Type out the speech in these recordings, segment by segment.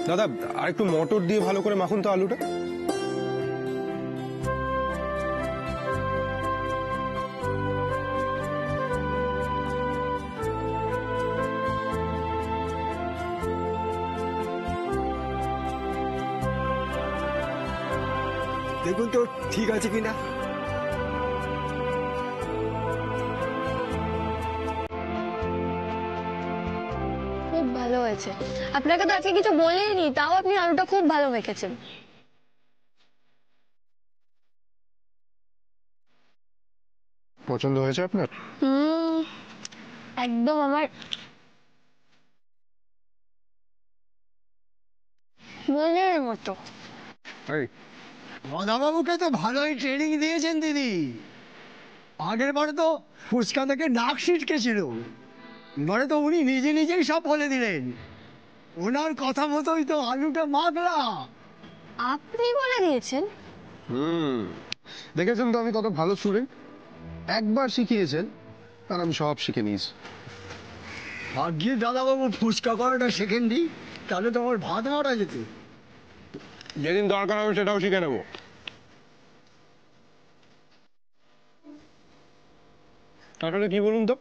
দাদা আর একটু মটর দিয়ে ভালো করে মাখুন তো আলুটা। দেখুন তো ঠিক আছে কিনা। খুব ভালো হয়েছে। আপনাকে তো আজকে কিছু বলিনি, তাও আপনি আলুটা খুব ভালো মেখেছেন। পছন্দ হয়েছে আপনার? একদম আমার মনের মতো। রাধাবাবুকে তো ভালোই ট্রেনিং দিয়েছেন দিদি। আগের বারে তো ফুচকা থেকে নাক ছিটকেছিল, এবারে তো উনি নিজে নিজেই সব বলে দিলেন। ওনার কথা মতোই তো আলুটা মাখলাম। আপনি বলে দিয়েছেন? দেখেছেন তো আমি কত ভালো স্টুডেন্ট। একবার শিখিয়েছেন আর আমি সব শিখে নিয়েছি। ভাগ্যে দাদাবাবু ফুচকা করাটা শেখেন দি, তাহলে তো আমার ভাত মারা যেত। যেদিন দরকার হবে সেটাও শিখে নেবো। আসলে কি বলুন তো,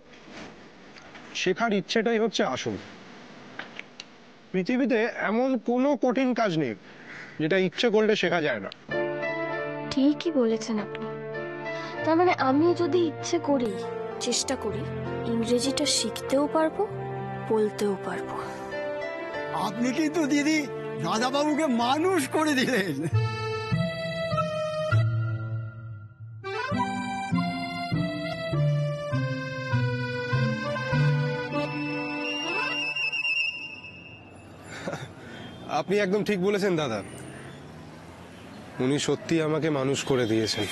শেখার ইচ্ছেটাই হচ্ছে আসল। পৃথিবীতে এমন কোনো কঠিন কাজ নেই যেটা ইচ্ছে করলে শেখা যায় না। ঠিকই বলেছেন আপনি। তার মানে আমি যদি ইচ্ছে করি, চেষ্টা করি, ইংরেজিটা শিখতেও পারবো, বলতেও পারবো। আপনি কিন্তু দিদি দাদাবাবুকে মানুষ করে দিলেন। আপনি একদম ঠিক বলেছেন দাদা, উনি সত্যি আমাকে মানুষ করে দিয়েছেন।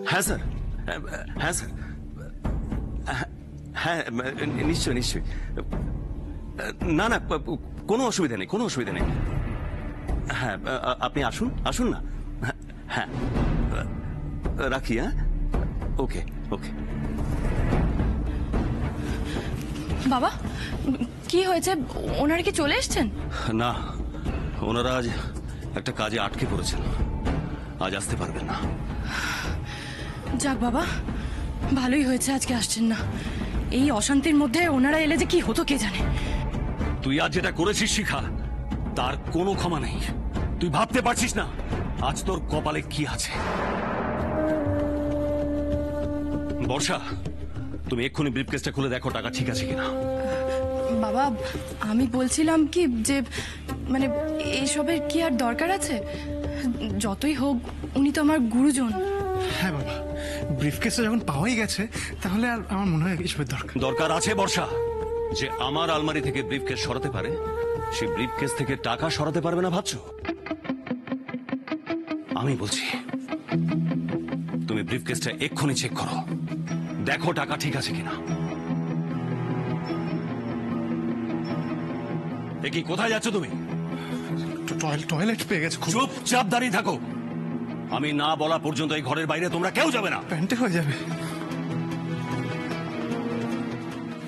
হ্যাঁ স্যার, হ্যাঁ স্যার, হ্যাঁ নিশ্চয় নিশ্চয়। না না, কোনো অসুবিধা নেই, কোনো অসুবিধা নেই। হ্যাঁ আপনি আসুন, আসুন না। হ্যাঁ রাখি। হ্যাঁ ওকে ওকে। বাবা কি হয়েছে, ওনারা কি চলে এসছেন? না, ওনারা আজ একটা কাজে আটকে পড়েছেন, আজ আসতে পারবেন না। যাক বাবা, ভালোই হয়েছে আজকে আসছেন না। এই অশান্তির মধ্যে ওনারা এলে যে কি হতো কে জানে। তুই আজ যেটা করেছিস শিখা, তার কোনো ক্ষমা নেই। তুই ভাবতে পারছিস না আজ তোর কপালে কি আছে। বর্ষা, তুমি এক্ষুনি ব্রিফকেসটা খুলে দেখো টাকা ঠিক আছে কিনা। বাবা আমি বলছিলাম কি যে মানে এসবের কি আর দরকার আছে? যতই হোক উনি তো আমার গুরুজন। হ্যাঁ বাবা, ব্রিফকেসটা যখন পাওয়াই গেছে তাহলে আর আমার মনে হয় এসবের দরকার আছে। বর্ষা, যে আমার আলমারি থেকে ব্রিফকেস সরাতে পারে, সে ব্রিফকেস থেকে টাকা সরাতে পারবে না ভাবছো? আমি বলছি তুমি ব্রিফকেসটা এক্ষুনি চেক করো, দেখো টাকা ঠিক আছে কিনা। এ কি, কোথায় যাচ্ছ তুমি? টয়লেট পেয়ে গেছে। চুপচাপ দাঁড়িয়ে থাকো, আমি না বলা পর্যন্ত এই ঘরের বাইরে তোমরা কেউ যাবে না। প্যান্টে হয়ে যাবে।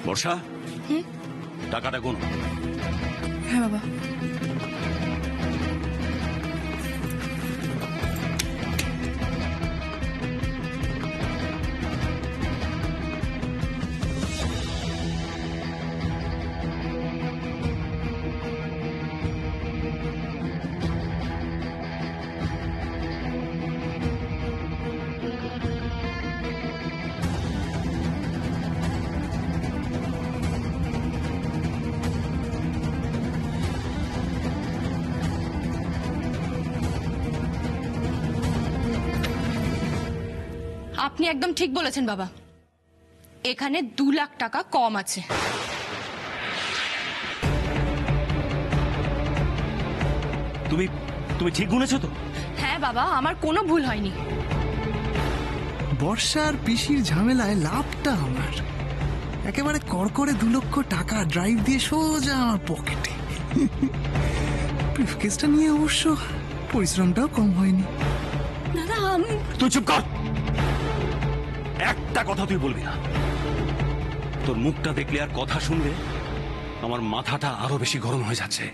বর্ষা, টাকাটা গুনো। হ্যাঁ বাবা। আপনি একদম ঠিক বলেছেন বাবা, এখানে 2 লাখ টাকা কম আছে। তুমি তুমি ঠিক গুনেছো তো? হ্যাঁ বাবা, আমার কোনো ভুল হয়নি। বর্ষার পিসির ঝামেলায় লাভটা আমার। একেবারে করকরে 2 লক্ষ টাকা ড্রাইভ দিয়ে সোজা আমার পকেটে। ব্রিফকেসটা নিয়ে অবশ্য পরিশ্রমটাও কম হয়নি। দাদা আমি তুই চুপ কর, একটা কথা তুই বলবি না। তোর মুখটা দেখলে আর কথা শুনলে আমার মাথাটা আরো বেশি গরম হয়ে যাচ্ছে।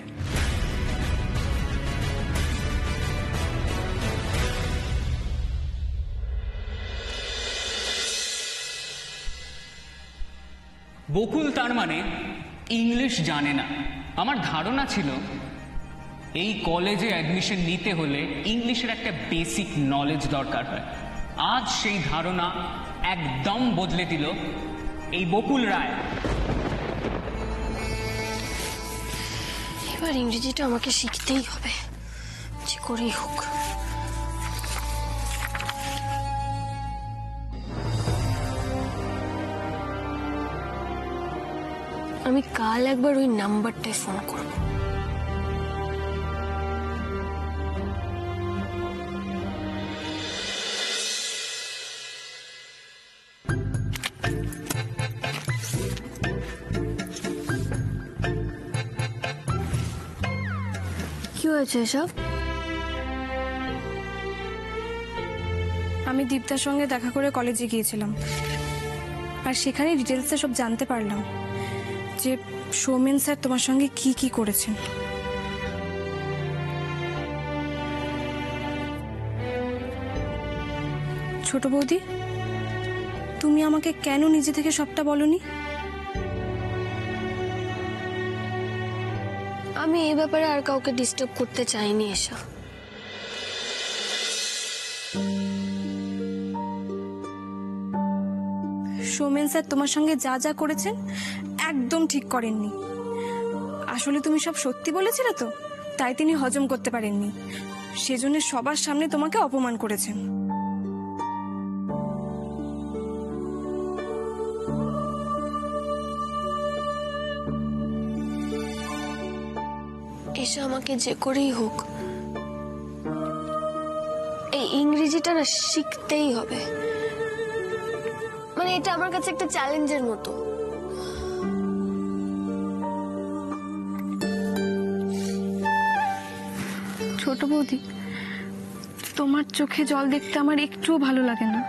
বকুল তার মানে ইংলিশ জানে না। আমার ধারণা ছিল এই কলেজে অ্যাডমিশন নিতে হলে ইংলিশের একটা বেসিক নলেজ দরকার হয়। আজ সেই ধারণা একদম বদলে দিল এই বকুল রায়। এবার ইংরেজিটা আমাকে শিখতেই হবে, যে করেই হোক। আমি কাল একবার ওই নাম্বারটায় ফোন করব। কি হয়েছে এসব? আমি দীপ্তার সঙ্গে দেখা করে কলেজে গিয়েছিলাম, আর সেখানে ডিটেলসে সব জানতে পারলাম যে সৌমেন স্যার তোমার সঙ্গে কি কি করেছেন। ছোট বৌদি, তুমি আমাকে কেন নিজে থেকে সবটা বলনি? আমি এই ব্যাপারে আর কাউকে ডিস্টার্ব করতে চাইনি এসা। সৌমেন স্যার তোমার সঙ্গে যা যা করেছেন একদম ঠিক করেননি। আসলে তুমি সব সত্যি বলেছিলে তো, তাই তিনি হজম করতে পারেননি, সেজন্য সবার সামনে তোমাকে অপমান করেছেন। এসা আমাকে যে করেই হোক এই ইংরেজিটা না শিখতেই হবে। মানে এটা আমার কাছে একটা চ্যালেঞ্জের মতো। ছোট বৌদি, তোমার চোখে জল দেখতে আমার একটুও ভালো লাগে না।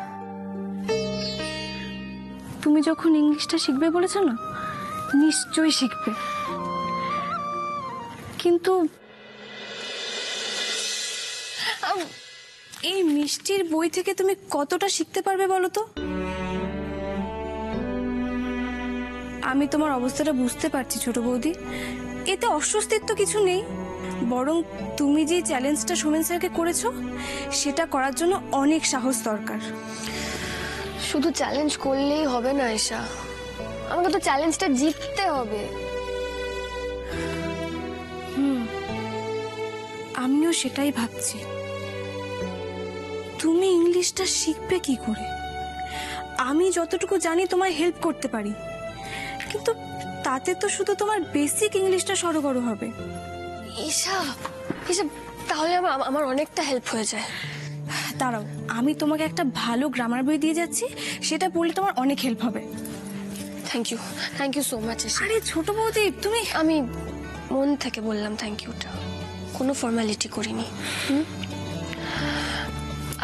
তুমি যখন ইংলিশটা শিখবে বলেছো না, নিশ্চয়ই শিখবে, কিন্তু এই মিষ্টির বই থেকে তুমি কতটা শিখতে পারবে বলো তো? আমি তোমার অবস্থাটা বুঝতে পারছি ছোট বৌদি, এতে অস্বস্তির তো কিছু নেই, বরং তুমি যে চ্যালেঞ্জটা সৌমেন স্যারকে করেছো সেটা করার জন্য অনেক সাহস দরকার। শুধু চ্যালেঞ্জ করলেই হবে না এসা, আমাকে তো চ্যালেঞ্জটা জিততে হবে। আমিও সেটাই ভাবছি। তুমি ইংলিশটা শিখবে কি করে? আমি যতটুকু জানি তোমায় হেল্প করতে পারি, কিন্তু তাতে তো শুধু তোমার বেসিক ইংলিশটা সড়গড় হবে। এসব এসব তাহলে আমার অনেকটা হেল্প হয়ে যায়। দাঁড়াও, আমি তোমাকে একটা ভালো গ্রামার বই দিয়ে যাচ্ছি, সেটা পড়লে তোমার অনেক হেল্প হবে। থ্যাংক ইউ সো মাচ এসা। আরে ছোট বৌদি, তুমি আমি মন থেকে বললাম থ্যাংক ইউটা, কোনো ফর্মালিটি করিনি।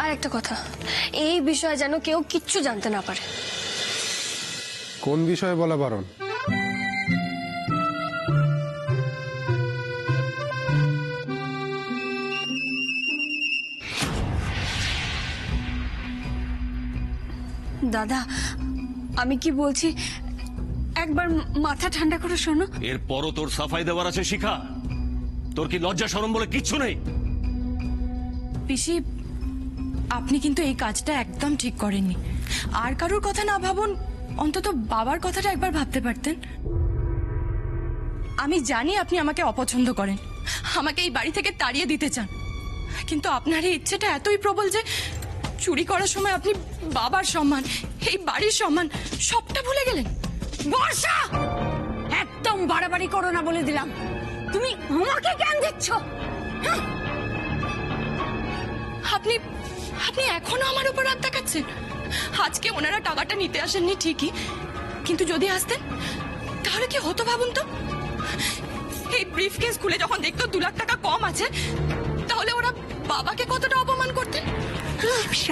আর একটা কথা, এই বিষয়ে যেন কেউ কিচ্ছু জানতে না পারে। কোন বিষয়ে বলা বারণ? দাদা, আমি কি বলছি একবার মাথা ঠান্ডা করে শোনো। এরপরও তোর সাফাই দেওয়ার আছে শিখা? তোর কি লজ্জা শরম বলে কিচ্ছু নেই? পিসি, আপনি কিন্তু এই কাজটা একদম ঠিক করেননি। আর কারোর কথা না ভাবুন, অন্তত বাবার কথাটা একবার ভাবতে পারতেন। আমি জানি আপনি আমাকে অপছন্দ করেন, আমাকে এই বাড়ি থেকে তাড়িয়ে দিতে চান, কিন্তু আপনার এই ইচ্ছেটা এতই প্রবল যে চুরি করার সময় আপনি বাবার সম্মান, এই বাড়ির সম্মান সবটা ভুলে গেলেন। বর্ষা, একদম বাড়াবাড়ি করো না বলে দিলাম। তুমি আমাকে জ্ঞান দিচ্ছ? আপনি আপনি এখনো আমার উপর রাগ দেখাচ্ছেন। আজকে ওনারা টাকাটা নিতে আসেননি ঠিকই, কিন্তু যদি আসতেন তাহলে কি হতো ভাবুন তো। এই ব্রিফকেস খুলে যখন দেখতো 2 লাখ টাকা কম আছে, তাহলে ওরা বাবাকে কতটা অপমান করতেন।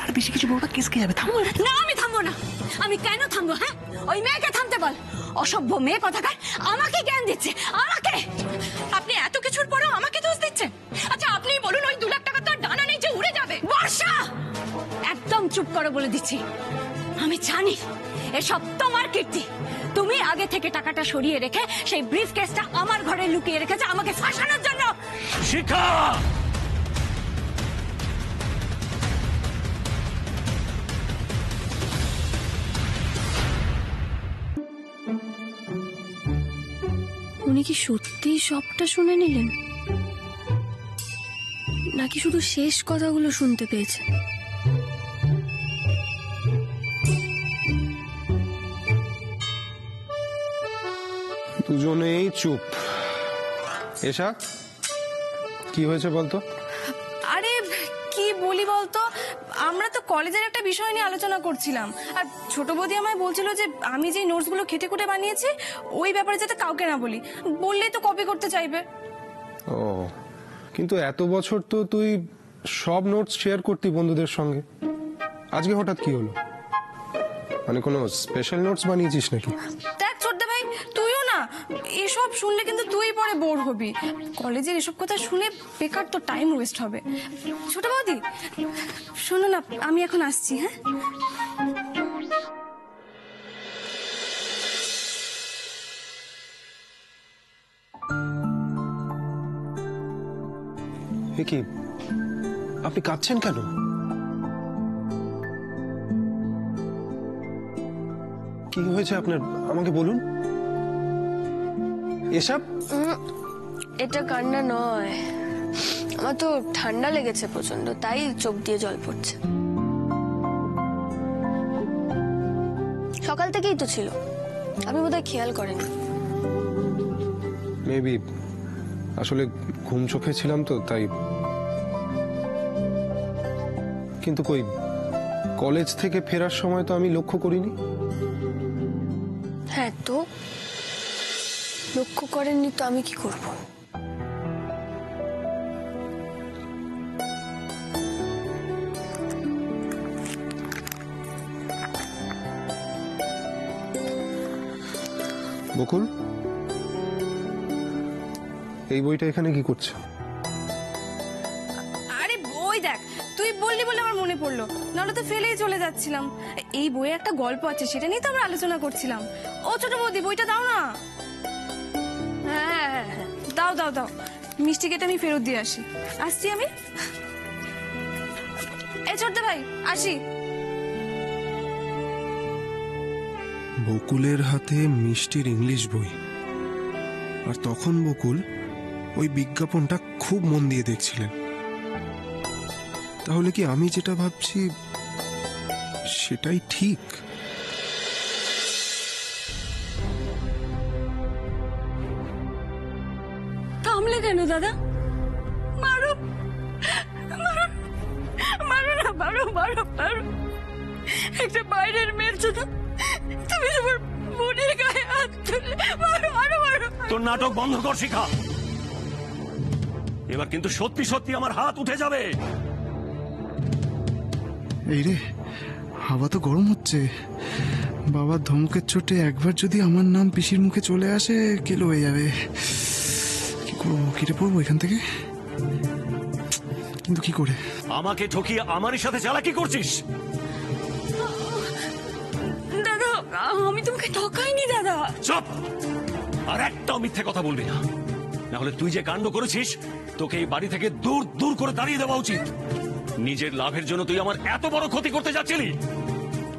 আর বেশি কিছু বড় কেস কে যাবে, থামো। না আমি থামবো না। আমি কেন থামবো? হ্যাঁ, ওই মেয়েকে থামতে বল। অসভ্য মেয়ে কথাকার আমাকে জ্ঞান দিচ্ছে, আমাকে। আপনি এত কিছুর পরেও আমাকে দোষ দিচ্ছেন? আচ্ছা আপনি বলুন, ওই 2 লাখ টাকা তো আর ডানা নেই যে উড়ে যাবে। বর্ষা, একদম চুপ করে বলে দিচ্ছি। আমি জানি এসব তোমার কীর্তি। তুমি আগে থেকে টাকাটা সরিয়ে রেখে সেই ব্রিফ কেসটা আমার ঘরে লুকিয়ে রেখেছে আমাকে ফাঁসানোর জন্য। শিখা, উনি কি সত্যিই সবটা শুনে নিলেন, নাকি শুধু শেষ কথাগুলো শুনতে পেয়েছেন? দুজনেই চুপ। এসা, কি হয়েছে বলতো? আরে কি বলি বলতো, আমরা তো কলেজের একটা বিষয় নিয়ে আলোচনা করছিলাম, আর ছোট বৌদি আমায় বলছিল যে আমি যে নোটসগুলো খেটে খুঁটে বানিয়েছি ওই ব্যাপারে যাতে কাউকে না বলি, বললেই তো কপি করতে চাইবে। ও, কিন্তু এত বছর তো তুই সব নোটস শেয়ার করতি বন্ধুদের সঙ্গে, আজকে হঠাৎ কি হলো? মানে কোনো স্পেশাল নোটস বানিয়েছিস নাকি? দেখ ছোটদা ভাই, তুইও না এসব শুনলে কিন্তু তুই পরে বোর হবি। কলেজের এসব কথা শুনে বেকার তো টাইম ওয়েস্ট হবে। ছোট বৌদি শোনো না, আমি এখন আসছি। হ্যাঁ, এ কি, আপনি কাঁদছেন কেন? কি হয়েছে আপনার, আমাকে বলুন। এসব এটা কান্না নয়, আমার তো ঠান্ডা লেগেছে প্রচন্ড, তাই চোখ দিয়ে জল পড়ছে। সকাল থেকেই তো ছিল, আপনি বোধহয় খেয়াল করেননি। মেবি, আসলে ঘুম চোখে ছিলাম তো তাই। কিন্তু কই, কলেজ থেকে ফেরার সময় তো আমি লক্ষ্য করিনি। হ্যাঁ তো, লক্ষ্য করেননি তো আমি কি করব? বকুল, এই বইটা এখানে কি করছে? আরে বই দেখ, তুই বললি বলে আমার মনে পড়লো, নাহলে তো ফেলেই চলে যাচ্ছিলাম। এই বইয়ে একটা গল্প আছে, সেটা নিয়ে তো আমরা আলোচনা করছিলাম। ও ছোট বৌদি, বইটা দাও না। হ্যাঁ, দাও দাও দাও, মিষ্টি কেটে আমি ফেরত দিয়ে আসি। আসছি আমি। এই ছোটদা ভাই, আসি। বকুলের হাতে মিষ্টির ইংলিশ বই, আর তখন বকুল ওই বিজ্ঞাপনটা খুব মন দিয়ে দেখছিলেন। তাহলে কি আমি যেটা ভাবছি সেটাই ঠিক? থামলে কেন দাদা? মারো মারো মারো না, মারো মারো মারো। একটা বাইরের মেয়ের জন্য তুমি তোমার বোনের গায়ে হাত তুললে। মারো মারো মারো। তোর নাটক বন্ধ কর শিখা, এবার কিন্তু সত্যি সত্যি আমার হাত উঠে যাবে। এই রে, হাওয়া তো গরম হচ্ছে। বাবার ধমকের চোটে একবার যদি আমার নাম পিসির মুখে চলে আসে, কেলো হয়ে যাবে। কি করবো, কেটে পড়বো এখান থেকে, কিন্তু কি করে? আমাকে ঠকিয়ে আমারই সাথে চালাকি করছিস? দাদা, আমি তোমাকে ঠকাইনি দাদা। চুপ, আর একটাও মিথ্যে কথা বলবি না, না হলে তুই যে কাণ্ড করেছিস তোকে এই বাড়ি থেকে দূর দূর করে তাড়িয়ে দেওয়া উচিত। নিজের লাভের জন্য তুই আমার এত বড় ক্ষতি করতে যাচ্ছিলি?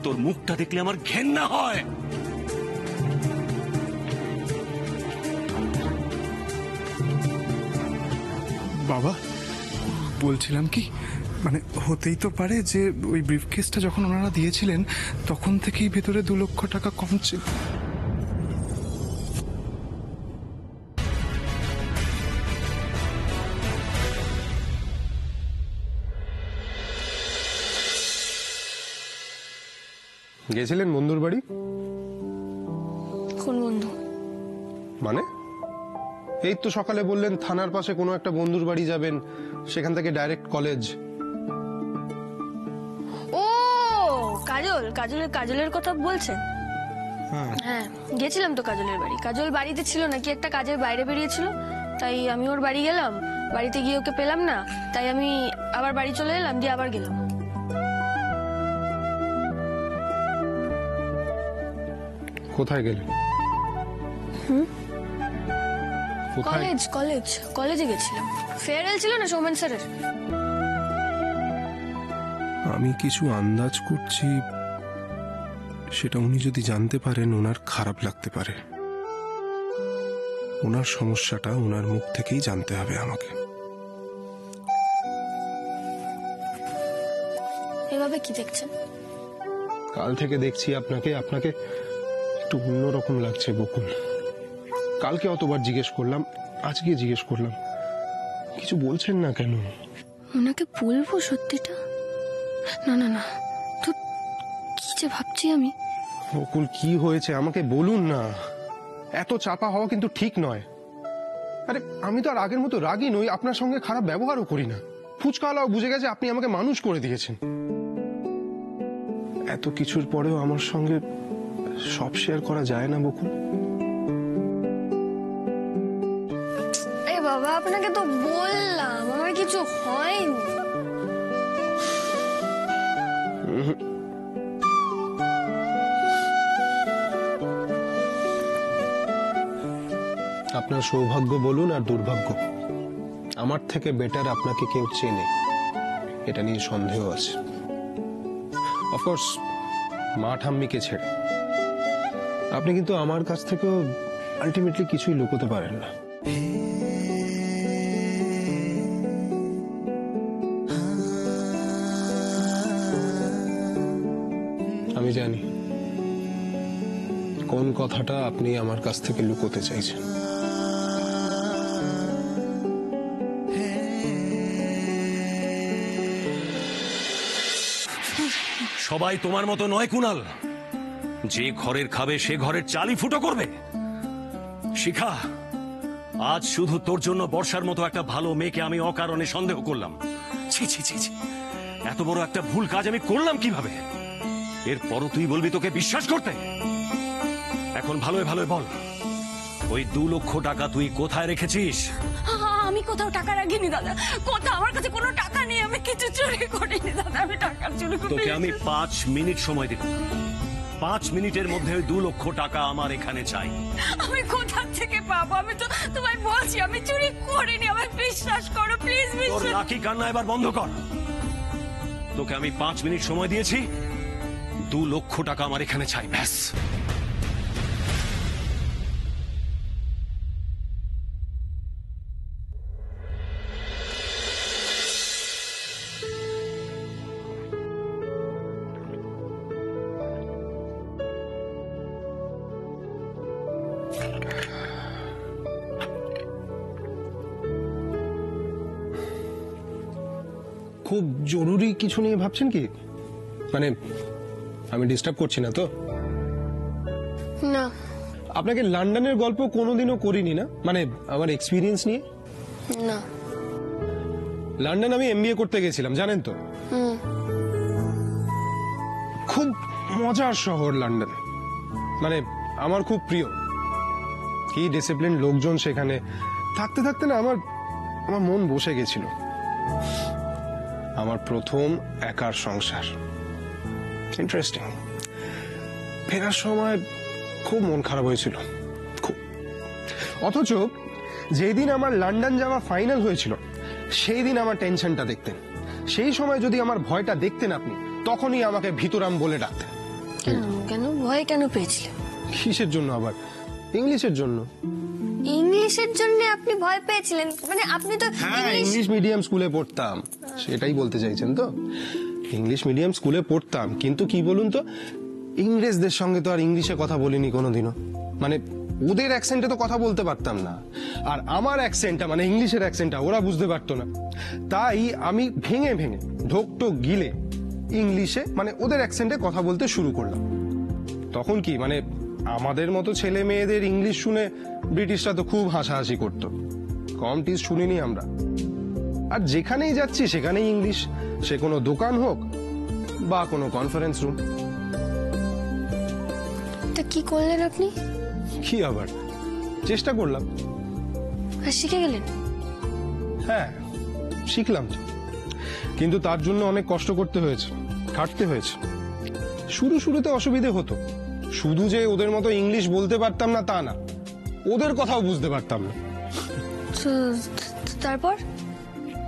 তোর মুখটা দেখলে আমার ঘেন্না হয়। বাবা, বলছিলাম কি, মানে হতেই তো পারে যে ওই ব্রিফকেসটা যখন ওনারা দিয়েছিলেন তখন থেকেই ভেতরে 2 লক্ষ টাকা কম ছিল। গেছিলেন বন্ধুর বাড়ি? কোন বন্ধু? মানে এই তো সকালে বললেন থানার পাশে কোনো একটা বন্ধুর বাড়ি যাবেন, সেখান থেকে ডাইরেক্ট কলেজ। ও কাজলের কথা বলছেন? হ্যাঁ, গেছিলাম তো কাজলের বাড়ি। কাজল বাড়িতে ছিল না, কি একটা কাজের বাইরে বেরিয়েছিল, তাই আমি ওর বাড়ি গেলাম। বাড়িতে গিয়ে ওকে পেলাম না, তাই আমি আবার বাড়ি চলে এলাম, দিয়ে আবার গেলাম। কোথায় গেলেন? কোথায়? কলেজে গেছিলাম। ফেয়ারওয়েল ছিল না সৌমেন স্যারের। আমি কিছু আন্দাজ করছি, সেটা উনি যদি জানতে পারেন ওনার খারাপ লাগতে পারে। ওনার সমস্যাটা ওনার মুখ থেকেই জানতে হবে আমাকে। এভাবে কি দেখছেন? কাল থেকে দেখছি আপনাকে একটু অন্যরকম লাগছে বকুল। কালকে অতবার জিজ্ঞেস করলাম, আজকে জিজ্ঞেস করলাম, কিছু বলছেন না কেন? ওনাকে বলবো সত্যিটা? না, তো কি যে ভাবছি আমি। বকুল, কি হয়েছে আমাকে বলুন না। এত চাপা হওয়া কিন্তু ঠিক নয়। আরে আমি তো আর আগের মতো রাগী নই, আপনার সঙ্গে খারাপ ব্যবহারও করি না। ফুচকাওয়ালাও বুঝে গেছে আপনি আমাকে মানুষ করে দিয়েছেন। এত কিছুর পরেও আমার সঙ্গে সব শেয়ার করা যায় না বকুল? এ বাবা, আপনাকে তো বললাম আমার কিছু হয়নি। আপনার সৌভাগ্য বলুন আর দুর্ভাগ্য, আমার থেকে বেটার আপনাকে কেউ চেনে, এটা নিয়ে সন্দেহ আছে। অফকোর্স মা ঠাম্মিকে ছেড়ে। আপনি কিন্তু আমার কাছ থেকেও আলটিমেটলি কিছুই লুকোতে পারেন না। আমি জানি কোন কথাটা আপনি আমার কাছ থেকে লুকোতে চাইছেন। সবাই তোমার মতো নয় কুনাল, যে ঘরের খাবে সে ঘরের চালই ফুটো করবে। শিখা, আজ শুধু তোর জন্য বর্ষার মতো একটা ভালো মেয়েকে আমি অকারণে সন্দেহ করলাম। ছি ছি ছি ছি, এত বড় একটা ভুল কাজ আমি করলাম কিভাবে? এরপরও তুই বলবি তোকে বিশ্বাস করতে? এখন ভালোই ভালোই বল, ওই 2 লক্ষ টাকা তুই কোথায় রেখেছিস? আমি কোথাও টাকা রাখিনি দাদা, কোথাও আমার কাছে কোনো টাকা নেই, আমি কিছু চুরি করিনি দাদা, আমি টাকা চুরি করিনি। তোকে আমি 5 মিনিট সময় দিলাম, 5 মিনিটের মধ্যে ওই 2 লক্ষ টাকা আমার এখানে চাই। আমি কোথা থেকে পাবো? আমি তো তোমায় বলছি আমি চুরি করিনি, আমায় বিশ্বাস করো প্লিজ। তোর নাকি কান্না এবার বন্ধ কর। তোকে আমি 5 মিনিট সময় দিয়েছি, 2 লক্ষ টাকা আমার এখানে চাই, ব্যাস। খুব জরুরি কিছু নিয়ে ভাবছেন কি? মানে আমি ডিস্টার্ব করছি না তো? না। আপনাকে লন্ডনের গল্প কোনোদিনও করিনি না, মানে আমার এক্সপিরিয়েন্স নিয়ে? না। লন্ডন আমি এমবিএ করতে গেছিলাম, জানেন তো? খুব মজার শহর লন্ডন, মানে আমার খুব প্রিয়। কি ডিসিপ্লিন লোকজন সেখানে। থাকতে থাকতে না আমার মন বসে গেছিল। আমার প্রথম একার সংসার, ইন্টারেস্টিং। ফেরার সময় খুব মন খারাপ হয়েছিল, খুব। অথচ যেদিন আমার লন্ডন যাওয়া ফাইনাল হয়েছিল সেই দিন আমার টেনশনটা দেখতেন। সেই সময় যদি আমার ভয়টা দেখতেন আপনি, তখনই আমাকে ভিতরাম বলে ডাকতেন। কেন ভয় কেন পেয়েছিলেন? কিসের জন্য আবার? ইংলিশের জন্য। ইংলিশের জন্য আপনি ভয় পেয়েছিলেন? মানে আপনি তো ইংলিশ মিডিয়াম স্কুলে পড়তাম, সেটাই বলতে চাইছেন তো? ইংলিশ মিডিয়াম স্কুলে পড়তাম, কিন্তু কি বলুন তো, ইংরেজদের সঙ্গে তো আর ইংলিশে কথা বলিনি কোনোদিনও। মানে ওদের অ্যাকসেন্টে তো কথা বলতে পারতাম না, আর আমার অ্যাকসেন্টটা মানে ইংলিশের অ্যাকসেন্টটা ওরা বুঝতে পারতো না। তাই আমি ভেঙে ভেঙে ঢোকটোক গিলে ইংলিশে মানে ওদের অ্যাকসেন্টে কথা বলতে শুরু করলাম। তখন কি মানে আমাদের মতো ছেলে মেয়েদের ইংলিশ শুনে ব্রিটিশরা তো খুব হাসাহাসি করতো। কম টিস শুনিনি আমরা। আর যেখানেই যাচ্ছি সেখানেই ইংলিশ, সে কোনো দোকান হোক বা কোনো কনফারেন্স রুম। তা কি করলেন আপনি? কি আবার, চেষ্টা করলাম। আর শিখে গেলেন? হ্যাঁ, শিখলাম তো, কিন্তু তার জন্য অনেক কষ্ট করতে হয়েছে, খাটতে হয়েছে। শুরুতে অসুবিধে হতো, শুধু যে ওদের মতো ইংলিশ বলতে পারতাম না তা না, ওদের কথাও বুঝতে পারতাম না।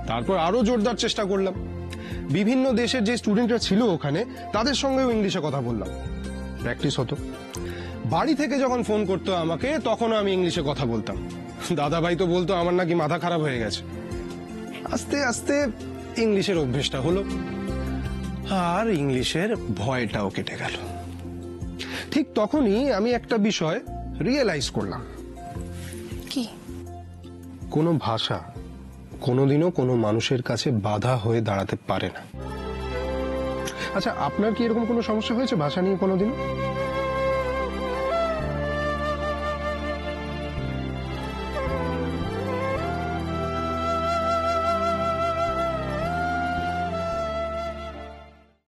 তারপর আরো জোরদার চেষ্টা করলাম। বিভিন্ন দেশের যে স্টুডেন্টরা ছিল ওখানে তাদের সঙ্গেও ইংলিশে কথা বললাম, প্র্যাকটিস হতো। বাড়ি থেকে যখন ফোন করতো আমাকে তখনও আমি ইংলিশে কথা বলতাম। দাদা ভাই তো বলতো আমার নাকি মাথা খারাপ হয়ে গেছে। আস্তে আস্তে ইংলিশের অভ্যেসটা হলো, আর ইংলিশের ভয়টাও কেটে গেল। ঠিক তখনই আমি একটা বিষয় রিয়েলাইজ করলাম। কি? কোনো ভাষা কোনোদিনও কোনো মানুষের কাছে বাধা হয়ে দাঁড়াতে পারে না। আচ্ছা, আপনার কি এরকম কোনো সমস্যা হয়েছে ভাষা নিয়ে কোনোদিন?